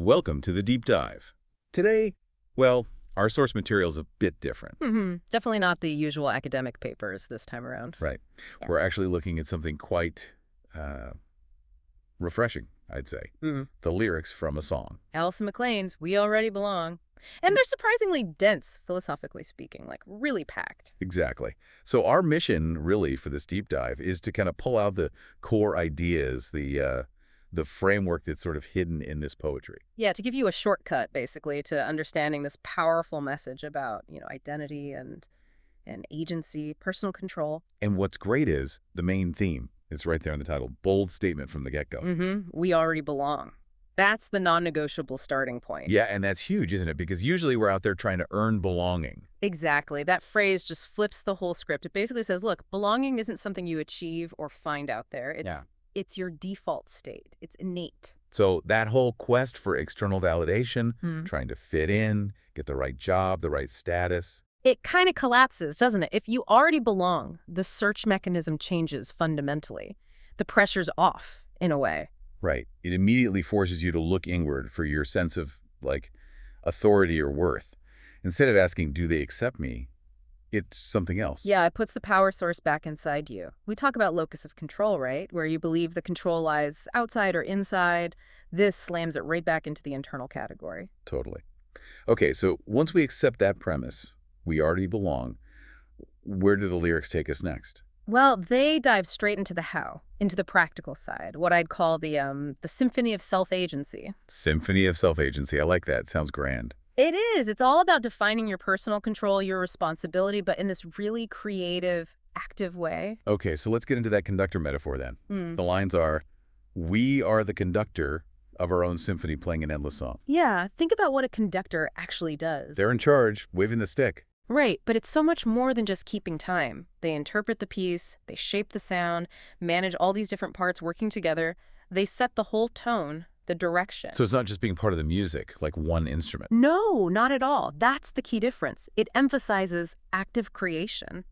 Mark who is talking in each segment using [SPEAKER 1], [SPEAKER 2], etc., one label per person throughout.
[SPEAKER 1] Welcome to the deep dive. Today, well, our source material is a bit different.
[SPEAKER 2] Definitely not the usual academic papers this time around.
[SPEAKER 1] Right.
[SPEAKER 2] Yeah.
[SPEAKER 1] We're actually looking at something quite refreshing, I'd say. The lyrics from a song.
[SPEAKER 2] Alison McLean's We Already Belong. And they're surprisingly dense, philosophically speaking, like really packed.
[SPEAKER 1] Exactly. So our mission, really, for this deep dive is to kind of pull out the core ideas, the framework that's sort of hidden in this poetry.
[SPEAKER 2] Yeah, to give you a shortcut, basically, to understanding this powerful message about, identity and agency, personal control.
[SPEAKER 1] And what's great is the main theme. It's right there in the title. Bold statement from the get-go.
[SPEAKER 2] We already belong. That's the non-negotiable starting point.
[SPEAKER 1] Yeah, and that's huge, isn't it? Because usually we're out there trying to earn belonging.
[SPEAKER 2] Exactly. That phrase just flips the whole script. It basically says, look, belonging isn't something you achieve or find out there. It's your default state. It's innate.
[SPEAKER 1] So that whole quest for external validation, trying to fit in, get the right job, the right status.
[SPEAKER 2] It kind of collapses, doesn't it? If you already belong, the search mechanism changes fundamentally. The pressure's off, in a way.
[SPEAKER 1] Right. It immediately forces you to look inward for your sense of, authority or worth. Instead of asking, do they accept me? It's something else.
[SPEAKER 2] Yeah, it puts the power source back inside you. We talk about locus of control, right? Where you believe the control lies outside or inside. This slams it right back into the internal category.
[SPEAKER 1] Totally. Okay, so once we accept that premise, we already belong, where do the lyrics take us next?
[SPEAKER 2] Well, they dive straight into the how, into the practical side, what I'd call the symphony of self-agency.
[SPEAKER 1] Symphony of self-agency. I like that. Sounds grand.
[SPEAKER 2] It is. It's all about defining your personal control, your responsibility, but in this really creative, active way.
[SPEAKER 1] Okay, so let's get into that conductor metaphor then. The lines are, we are the conductor of our own symphony playing an endless song.
[SPEAKER 2] Yeah, think about what a conductor actually does.
[SPEAKER 1] They're in charge, waving the stick.
[SPEAKER 2] Right, but it's so much more than just keeping time. They interpret the piece, they shape the sound, manage all these different parts working together. They set the whole tone, the direction.
[SPEAKER 1] So it's not just being part of the music, like one instrument.
[SPEAKER 2] No, not at all. That's the key difference. It emphasizes active creation.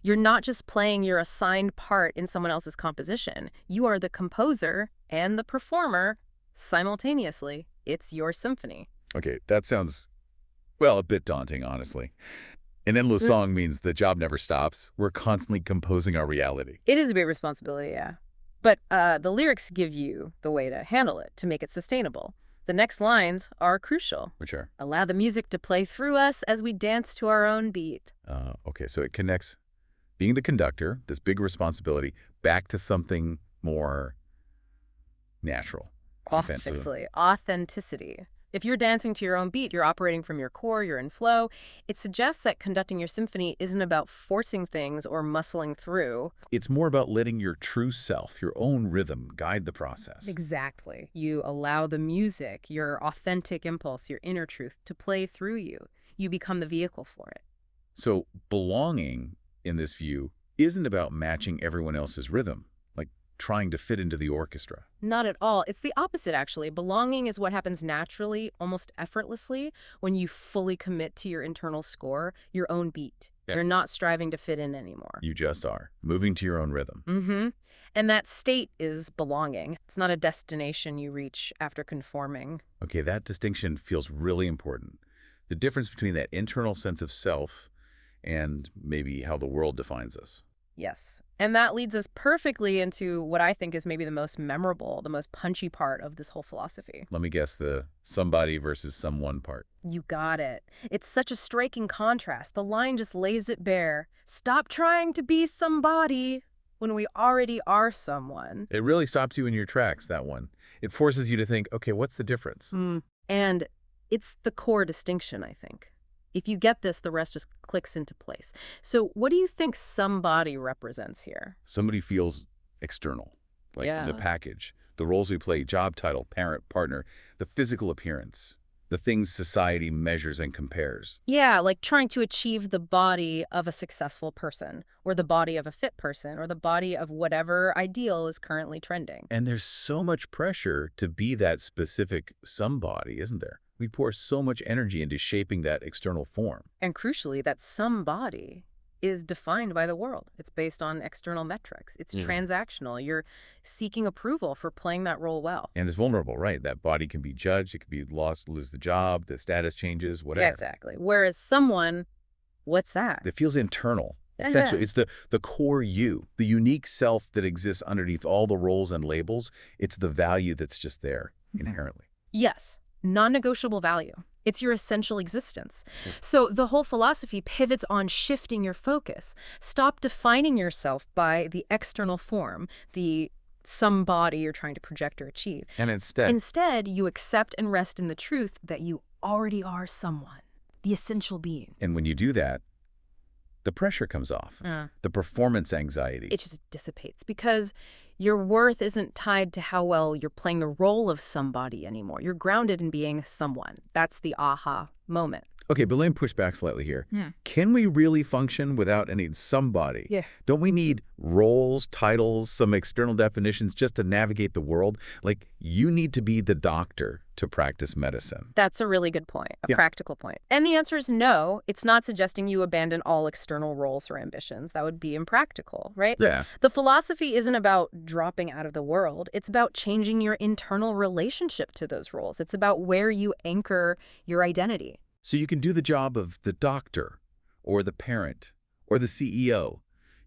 [SPEAKER 2] You're not just playing your assigned part in someone else's composition. You are the composer and the performer simultaneously. It's your symphony.
[SPEAKER 1] Okay, that sounds, well, a bit daunting, honestly. An endless song means the job never stops. We're constantly composing our reality.
[SPEAKER 2] It is a big responsibility, yeah. But the lyrics give you the way to handle it, to make it sustainable. The next lines are crucial.
[SPEAKER 1] Which are?
[SPEAKER 2] Allow the music to play through us as we dance to our own beat.
[SPEAKER 1] Okay, so it connects being the conductor, this big responsibility, back to something more natural.
[SPEAKER 2] Authenticity. If you're dancing to your own beat, you're operating from your core, you're in flow. It suggests that conducting your symphony isn't about forcing things or muscling through.
[SPEAKER 1] It's more about letting your true self, your own rhythm, guide the process.
[SPEAKER 2] Exactly. You allow the music, your authentic impulse, your inner truth to play through you. You become the vehicle for it.
[SPEAKER 1] So belonging, in this view, isn't about matching everyone else's rhythm, like trying to fit into the orchestra.
[SPEAKER 2] Not at all. It's the opposite, actually. Belonging is what happens naturally, almost effortlessly, when you fully commit to your internal score, your own beat.
[SPEAKER 1] Yeah.
[SPEAKER 2] You're not striving to fit in anymore.
[SPEAKER 1] You just are, moving to your own rhythm.
[SPEAKER 2] And that state is belonging. It's not a destination you reach after conforming.
[SPEAKER 1] Okay, that distinction feels really important. The difference between that internal sense of self and maybe how the world defines us.
[SPEAKER 2] Yes. And that leads us perfectly into what I think is maybe the most memorable, the most punchy part of this whole philosophy.
[SPEAKER 1] Let me guess, the somebody versus someone part.
[SPEAKER 2] You got it. It's such a striking contrast. The line just lays it bare. Stop trying to be somebody when we already are someone.
[SPEAKER 1] It really stops you in your tracks, that one. It forces you to think, okay, what's the difference?
[SPEAKER 2] And it's the core distinction, I think. If you get this, the rest just clicks into place. So what do you think somebody represents here?
[SPEAKER 1] Somebody feels external, like the package, the roles we play, job title, parent, partner, the physical appearance, the things society measures and compares.
[SPEAKER 2] Yeah, like trying to achieve the body of a successful person, or the body of a fit person, or the body of whatever ideal is currently trending.
[SPEAKER 1] And there's so much pressure to be that specific somebody, isn't there? We pour so much energy into shaping that external form.
[SPEAKER 2] And crucially, that somebody is defined by the world. It's based on external metrics. It's transactional. You're seeking approval for playing that role well.
[SPEAKER 1] And it's vulnerable, right? That body can be judged. It can be lost, lose the job, the status changes, whatever.
[SPEAKER 2] Yeah, exactly. Whereas someone, what's that?
[SPEAKER 1] It feels internal. Essentially, it's the core you, the unique self that exists underneath all the roles and labels. It's the value that's just there inherently.
[SPEAKER 2] Yes, non-negotiable value. It's your essential existence. So the whole philosophy pivots on shifting your focus. Stop defining yourself by the external form, the somebody you're trying to project or achieve.
[SPEAKER 1] And instead,
[SPEAKER 2] you accept and rest in the truth that you already are someone, the essential being.
[SPEAKER 1] And when you do that, the pressure comes off, the performance anxiety.
[SPEAKER 2] It just dissipates because your worth isn't tied to how well you're playing the role of somebody anymore. You're grounded in being someone. That's the aha moment.
[SPEAKER 1] Okay, but let me push back slightly here. Can we really function without any somebody?
[SPEAKER 2] Yeah.
[SPEAKER 1] Don't we need roles, titles, some external definitions just to navigate the world? Like, you need to be the doctor to practice medicine.
[SPEAKER 2] That's a really good point, a practical point. And the answer is no. It's not suggesting you abandon all external roles or ambitions. That would be impractical, right?
[SPEAKER 1] Yeah.
[SPEAKER 2] The philosophy isn't about dropping out of the world. It's about changing your internal relationship to those roles. It's about where you anchor your identity.
[SPEAKER 1] So you can do the job of the doctor or the parent or the CEO.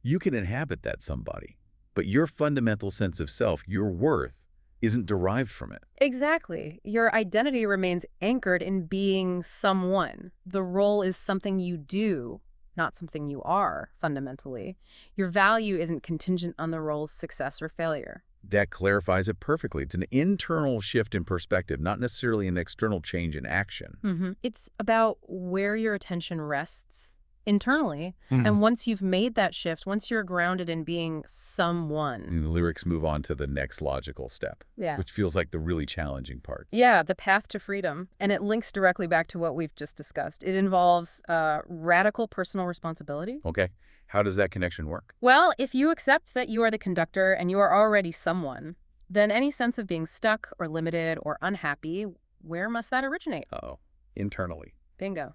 [SPEAKER 1] You can inhabit that somebody, but your fundamental sense of self, your worth, isn't derived from it.
[SPEAKER 2] Exactly. Your identity remains anchored in being someone. The role is something you do, not something you are, fundamentally. Your value isn't contingent on the role's success or failure.
[SPEAKER 1] That clarifies it perfectly. It's an internal shift in perspective, not necessarily an external change in action.
[SPEAKER 2] It's about where your attention rests internally. And once you've made that shift, once you're grounded in being someone.
[SPEAKER 1] And the lyrics move on to the next logical step, which feels like the really challenging part.
[SPEAKER 2] Yeah, the path to freedom. And it links directly back to what we've just discussed. It involves radical personal responsibility.
[SPEAKER 1] Okay. How does that connection work?
[SPEAKER 2] Well, if you accept that you are the conductor and you are already someone, then any sense of being stuck or limited or unhappy, where must that originate?
[SPEAKER 1] Internally.
[SPEAKER 2] Bingo.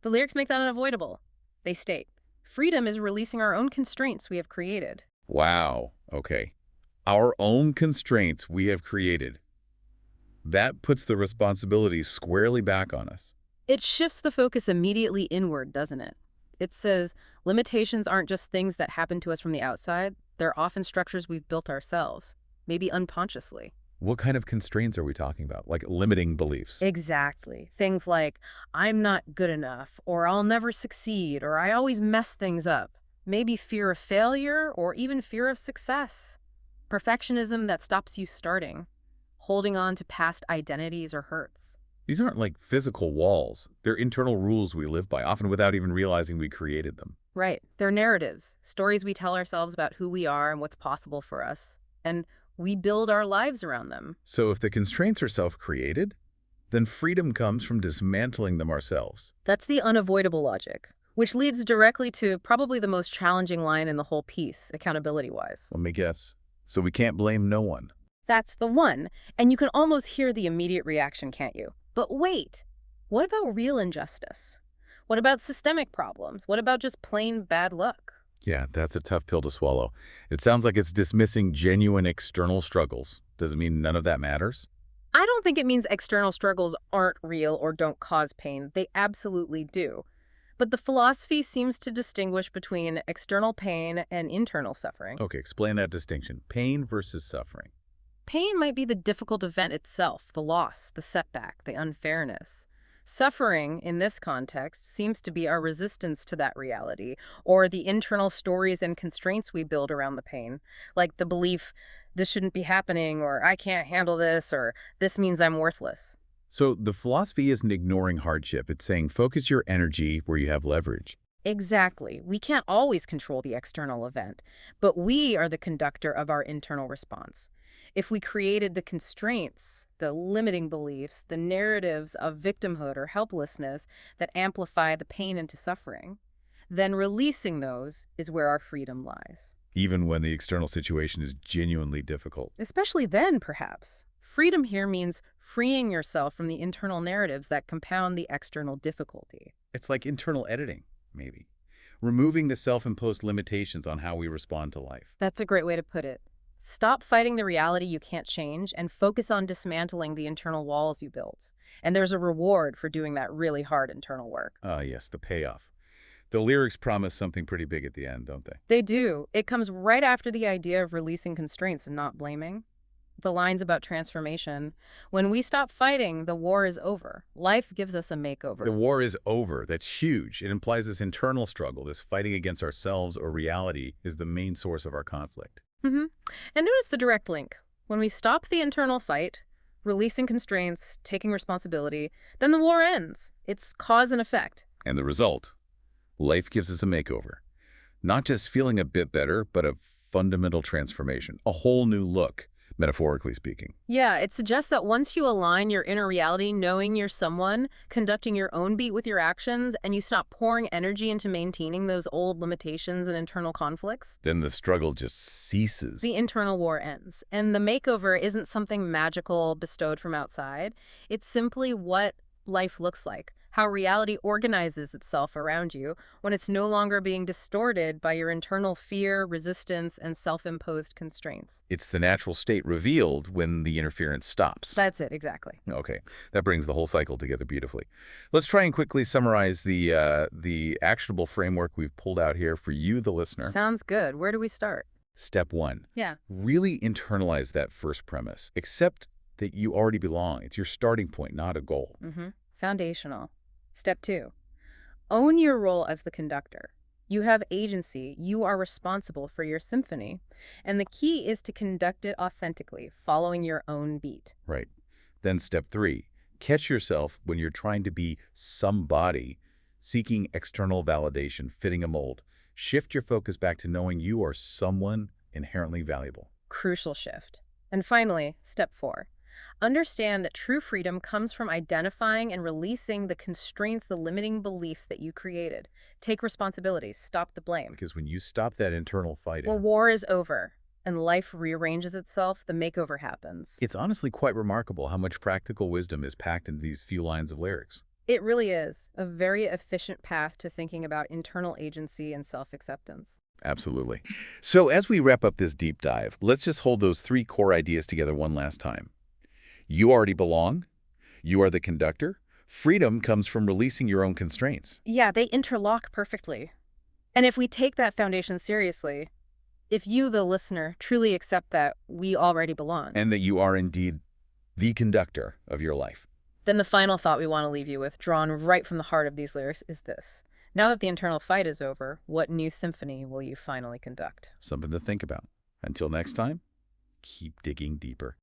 [SPEAKER 2] The lyrics make that unavoidable. They state, freedom is releasing our own constraints we have created.
[SPEAKER 1] Wow. Okay. Our own constraints we have created. That puts the responsibility squarely back on us.
[SPEAKER 2] It shifts the focus immediately inward, doesn't it? It says limitations aren't just things that happen to us from the outside. They're often structures we've built ourselves, maybe unconsciously.
[SPEAKER 1] What kind of constraints are we talking about? Like limiting beliefs?
[SPEAKER 2] Exactly. Things like, I'm not good enough, or I'll never succeed, or I always mess things up. Maybe fear of failure, or even fear of success. Perfectionism that stops you starting. Holding on to past identities or hurts.
[SPEAKER 1] These aren't like physical walls. They're internal rules we live by, often without even realizing we created them.
[SPEAKER 2] Right. They're narratives, stories we tell ourselves about who we are and what's possible for us. And we build our lives around them.
[SPEAKER 1] So if the constraints are self-created, then freedom comes from dismantling them ourselves.
[SPEAKER 2] That's the unavoidable logic, which leads directly to probably the most challenging line in the whole piece, accountability-wise.
[SPEAKER 1] Let me guess. So we can't blame no one.
[SPEAKER 2] That's the one. And you can almost hear the immediate reaction, can't you? But wait, what about real injustice? What about systemic problems? What about just plain bad luck?
[SPEAKER 1] Yeah, that's a tough pill to swallow. It sounds like it's dismissing genuine external struggles. Does it mean none of that matters?
[SPEAKER 2] I don't think it means external struggles aren't real or don't cause pain. They absolutely do. But the philosophy seems to distinguish between external pain and internal suffering.
[SPEAKER 1] Okay, explain that distinction. Pain versus suffering.
[SPEAKER 2] Pain might be the difficult event itself, the loss, the setback, the unfairness. Suffering, in this context, seems to be our resistance to that reality, or the internal stories and constraints we build around the pain, like the belief, this shouldn't be happening, or I can't handle this, or this means I'm worthless.
[SPEAKER 1] So the philosophy isn't ignoring hardship. It's saying focus your energy where you have leverage.
[SPEAKER 2] Exactly. We can't always control the external event, but we are the conductor of our internal response. If we created the constraints, the limiting beliefs, the narratives of victimhood or helplessness that amplify the pain into suffering, then releasing those is where our freedom lies.
[SPEAKER 1] Even when the external situation is genuinely difficult.
[SPEAKER 2] Especially then, perhaps. Freedom here means freeing yourself from the internal narratives that compound the external difficulty.
[SPEAKER 1] It's like internal editing, maybe. removing the self-imposed limitations on how we respond to life.
[SPEAKER 2] That's a great way to put it. Stop fighting the reality you can't change and focus on dismantling the internal walls you built. And there's a reward for doing that really hard internal work.
[SPEAKER 1] Ah, yes, the payoff. The lyrics promise something pretty big at the end, don't they?
[SPEAKER 2] They do. It comes right after the idea of releasing constraints and not blaming. The lines about transformation. When we stop fighting, the war is over. Life gives us a makeover.
[SPEAKER 1] The war is over. That's huge. It implies this internal struggle, this fighting against ourselves or reality, is the main source of our conflict.
[SPEAKER 2] And notice the direct link. When we stop the internal fight, releasing constraints, taking responsibility, then the war ends. It's cause and effect.
[SPEAKER 1] And the result? Life gives us a makeover. Not just feeling a bit better, but a fundamental transformation, a whole new look, metaphorically speaking.
[SPEAKER 2] Yeah, it suggests that once you align your inner reality, knowing you're someone, conducting your own beat with your actions, and you stop pouring energy into maintaining those old limitations and internal conflicts,
[SPEAKER 1] Then the struggle just ceases.
[SPEAKER 2] the internal war ends. And the makeover isn't something magical bestowed from outside. It's simply what life looks like, how reality organizes itself around you when it's no longer being distorted by your internal fear, resistance, and self-imposed constraints.
[SPEAKER 1] It's the natural state revealed when the interference stops.
[SPEAKER 2] That's it, exactly.
[SPEAKER 1] Okay, that brings the whole cycle together beautifully. Let's try and quickly summarize the actionable framework we've pulled out here for you, the listener.
[SPEAKER 2] Sounds good. Where do we start?
[SPEAKER 1] Step 1.
[SPEAKER 2] Yeah.
[SPEAKER 1] Really internalize that first premise. Accept that you already belong. It's your starting point, not a goal.
[SPEAKER 2] Foundational. Step 2. Own your role as the conductor. You have agency. You are responsible for your symphony. And the key is to conduct it authentically, following your own beat.
[SPEAKER 1] Right. Then step 3. Catch yourself when you're trying to be somebody, seeking external validation, fitting a mold. Shift your focus back to knowing you are someone inherently valuable.
[SPEAKER 2] Crucial shift. And finally, step 4. Understand that true freedom comes from identifying and releasing the constraints, the limiting beliefs that you created. Take responsibility. Stop the blame.
[SPEAKER 1] Because when you stop that internal fighting,
[SPEAKER 2] The war is over, and life rearranges itself. The makeover happens.
[SPEAKER 1] it's honestly quite remarkable how much practical wisdom is packed into these few lines of lyrics.
[SPEAKER 2] It really is a very efficient path to thinking about internal agency and self-acceptance.
[SPEAKER 1] Absolutely. So as we wrap up this deep dive, let's just hold those 3 core ideas together one last time. You already belong. You are the conductor. Freedom comes from releasing your own constraints.
[SPEAKER 2] Yeah, they interlock perfectly. And if we take that foundation seriously, if you, the listener, truly accept that we already belong,
[SPEAKER 1] And that you are indeed the conductor of your life.
[SPEAKER 2] then the final thought we want to leave you with, drawn right from the heart of these lyrics, is this. Now that the internal fight is over, what new symphony will you finally conduct?
[SPEAKER 1] Something to think about. Until next time, keep digging deeper.